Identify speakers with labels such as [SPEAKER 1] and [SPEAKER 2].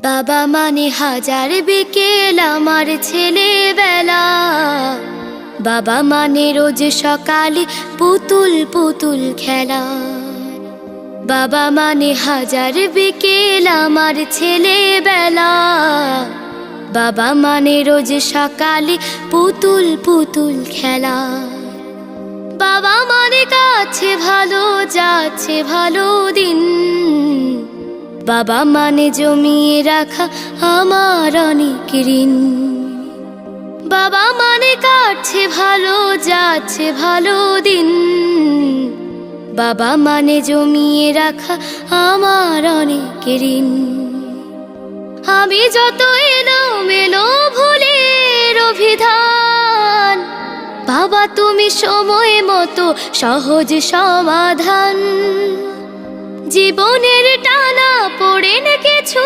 [SPEAKER 1] বাবা মানে হাজার বিকেল আমার ছেলেবেলা। বাবা মানে রোজ সকালে পুতুল পুতুল খেলা। বাবা মানে হাজার বিকেল আমার ছেলেবেলা। বাবা মানে রোজ সকালে পুতুল পুতুল খেলা। বাবা মানে কাছে ভালো যাচ্ছে ভালো দিন। বাবা মানে জমিয়ে রাখা আমার অনেক ঋণ। বাবা মানে কাটছে ভালো যাচ্ছে ভালো দিন। বাবা মানে জমিয়ে রাখা আমার অনেক ঋণ। আমি যত এলোমেলো ভুলের অভিধান, বাবা তুমি সময় মতো সহজ সমাধান। জীবনের টানা পড়ে না কিছু